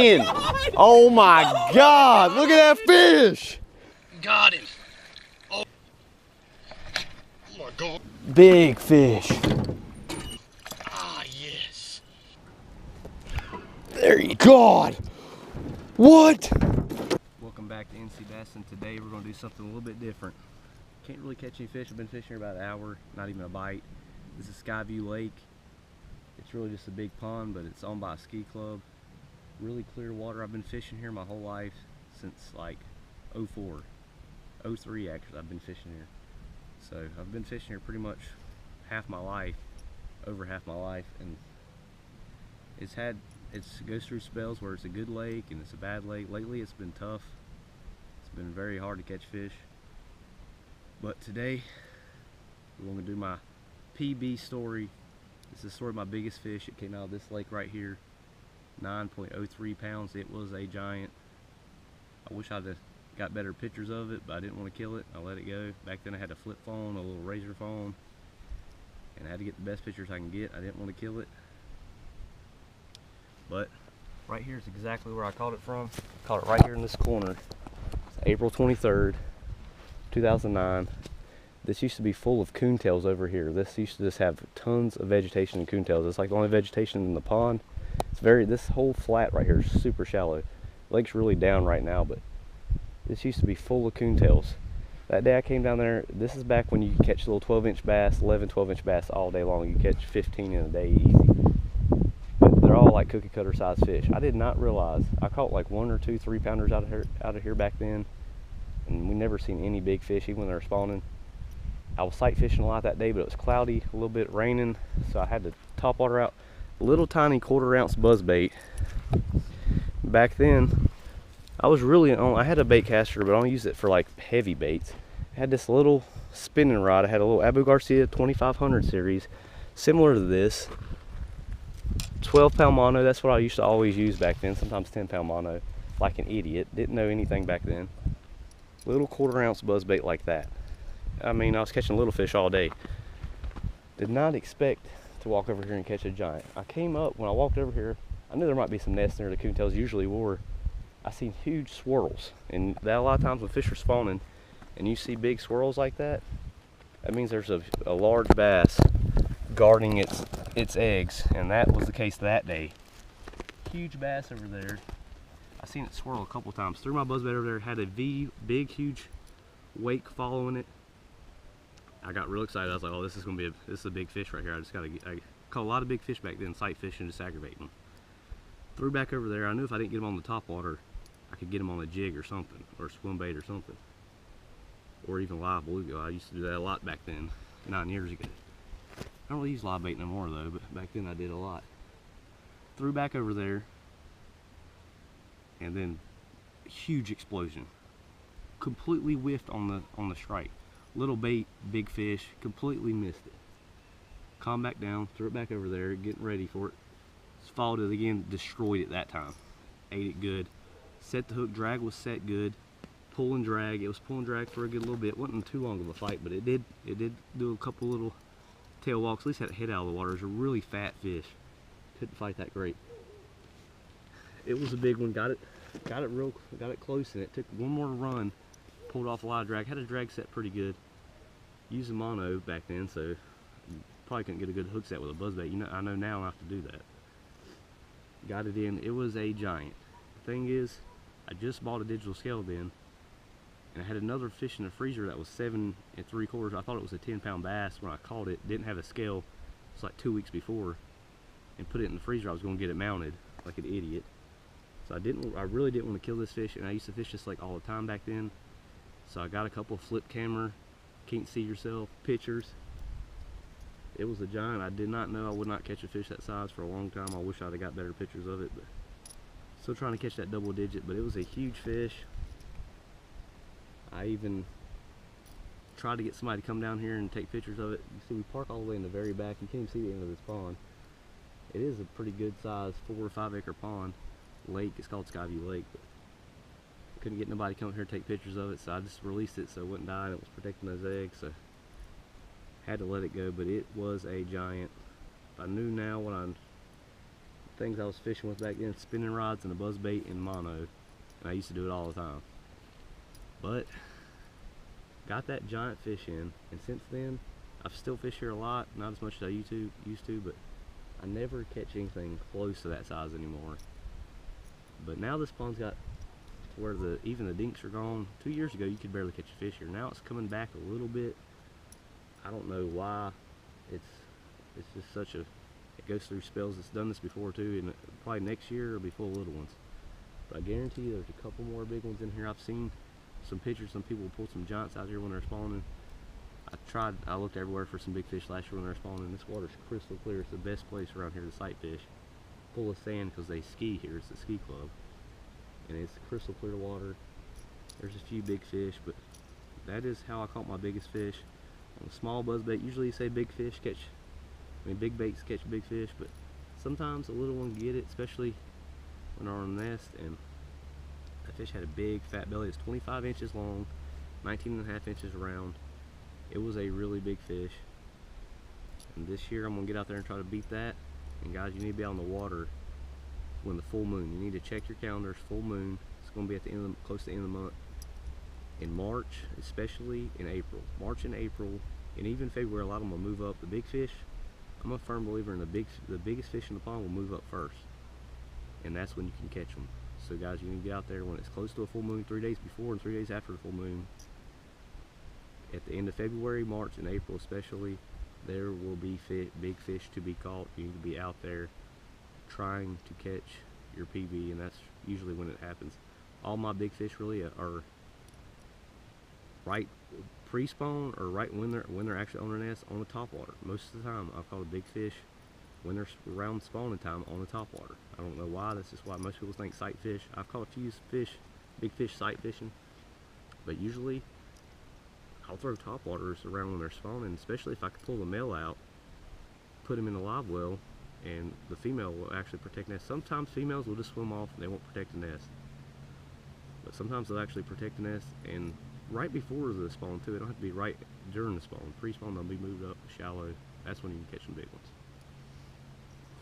In. Oh my God, look at that fish. Got him. Oh my God. Big fish. Ah, yes. There you go. What? Welcome back to NC Bass, and today we're going to do something a little bit different. Can't really catch any fish. I've been fishing here about an hour, not even a bite. This is Skyview Lake. It's really just a big pond, but it's owned by a ski club. Really clear water. I've been fishing here my whole life since like 04, 03 actually. I've been fishing here. So I've been fishing here pretty much half my life, over half my life, and it goes through spells where it's a good lake and it's a bad lake. Lately it's been tough. It's been very hard to catch fish. But today we're going to do my PB story. This is the story of my biggest fish. It came out of this lake right here. 9.03 pounds. It was a giant. I wish I'd have got better pictures of it, but I didn't want to kill it. I let it go. Back then I had a flip phone, a little razor phone, and I had to get the best pictures I can get. I didn't want to kill it. But right here is exactly where I caught it from. I caught it right here in this corner. It's April 23rd, 2009. This used to be full of coontails over here. This used to just have tons of vegetation and coontails. It's like the only vegetation in the pond. This whole flat right here is super shallow. The lake's really down right now, but this used to be full of coontails. That day I came down there, this is back when you could catch little 12-inch bass, 11, 12-inch bass all day long. You catch 15 in a day easy. But they're all like cookie cutter size fish. I did not realize, I caught like 1 or 2 3-pounders out of here back then, and we never seen any big fish even when they were spawning. I was sight fishing a lot that day, but it was cloudy, a little bit raining, so I had to top water out. Little tiny 1/4 ounce buzz bait. Back then I had a bait caster, but I don't use it for like heavy baits. I had this little spinning rod. I had a little Abu Garcia 2500 series, similar to this. 12-pound mono, that's what I used to always use back then, sometimes 10-pound mono, like an idiot. Didn't know anything back then. Little 1/4 ounce buzz bait like that. I mean, I was catching little fish all day. Did not expect to walk over here and catch a giant. I came up, when I walked over here, I knew there might be some nests near the coontails usually were. I seen huge swirls, and that a lot of times when fish are spawning and you see big swirls like that, that means there's a large bass guarding its eggs, and that was the case that day. Huge bass over there. I seen it swirl a couple times. Threw my buzzbait over there, had a big huge wake following it. I got real excited. I was like, oh, this is a big fish right here. I caught a lot of big fish back then, sight fishing, just aggravating them. Threw back over there. I knew if I didn't get them on the top water, I could get them on a jig or something, or a swim bait or something, or even live bluegill. I used to do that a lot back then, 9 years ago. I don't really use live bait no more though, but back then I did a lot. Threw back over there, and then a huge explosion. Completely whiffed on the strike. Little bait, big fish, completely missed it. Calmed back down, threw it back over there, getting ready for it. Followed it again, destroyed it that time. Ate it good. Set the hook, drag was set good. Pull and drag, it was pull and drag for a good little bit. Wasn't too long of a fight, but it did do a couple little tail walks. At least had a head out of the water. It was a really fat fish. Couldn't fight that great. It was a big one. Got it close, and it took one more run. Pulled off a lot of drag. Had a drag set pretty good. Using mono back then, so probably couldn't get a good hook set with a buzzbait. You know, I know now I have to do that. Got it in. It was a giant. The thing is, I just bought a digital scale then, and I had another fish in the freezer that was 7 3/4. I thought it was a 10-pound bass when I caught it. Didn't have a scale. It's like 2 weeks before, and put it in the freezer. I was going to get it mounted like an idiot. So I really didn't want to kill this fish, and I used to fish this lake all the time back then. So I got a couple of flip camera, can't see yourself, pictures. It was a giant. I did not know I would not catch a fish that size for a long time. I wish I'd have got better pictures of it, but still trying to catch that double digit, but it was a huge fish. I even tried to get somebody to come down here and take pictures of it. You see, we park all the way in the very back. You can't even see the end of this pond. It is a pretty good size 4 or 5 acre pond lake. It's called Skyview Lake, but couldn't get nobody to come here and take pictures of it, so I just released it so it wouldn't die, and it was protecting those eggs, so had to let it go. But it was a giant. If I knew now things I was fishing with back then, spinning rods and a buzz bait and mono. And I used to do it all the time. But got that giant fish in, and since then I've still fished here a lot, not as much as I used to, but I never catch anything close to that size anymore. But now this pond's got to where even the dinks are gone. 2 years ago you could barely catch a fish here. Now it's coming back a little bit. I don't know why. It's just such a, it goes through spells. It's done this before too, and probably next year it'll be full of little ones. But I guarantee you there's a couple more big ones in here. I've seen some pictures, some people pull some giants out here when they're spawning. I looked everywhere for some big fish last year when they're spawning. This water's crystal clear. It's the best place around here to sight fish. Full of sand because they ski here. It's a ski club. And it's crystal clear water. There's a few big fish, but that is how I caught my biggest fish. On a small buzzbait, usually you say big fish catch, big baits catch big fish, but sometimes a little one can get it, especially when they're on a nest. And that fish had a big fat belly. It's 25 inches long, 19.5 inches around. It was a really big fish. And this year I'm gonna get out there and try to beat that. And guys, you need to be out on the water when the full moon. You need to check your calendars. Full moon. It's gonna be at the end of close to the end of the month. In March, especially in April. March and April, and even February, a lot of them will move up. The big fish, I'm a firm believer in the biggest fish in the pond will move up first. And that's when you can catch them. So guys, you need to get out there when it's close to a full moon, 3 days before and 3 days after the full moon. At the end of February, March, and April especially, there will be big fish to be caught. You need to be out there trying to catch your PB, and that's usually when it happens. All my big fish really are right pre-spawn or right when they're actually on their nest on the top water. Most of the time I've caught a big fish when they're around spawning time on the top water. I don't know why. That's just why most people think sight fish. I've caught a few fish, big fish sight fishing, but usually I'll throw top waters around when they're spawning, especially if I can pull the male out, put him in a live well, and the female will actually protect the nest. Sometimes females will just swim off and they won't protect the nest, but sometimes they'll actually protect the nest, and right before the spawn too. It don't have to be right during the spawn. Pre-spawn they'll be moved up shallow. That's when you can catch some big ones.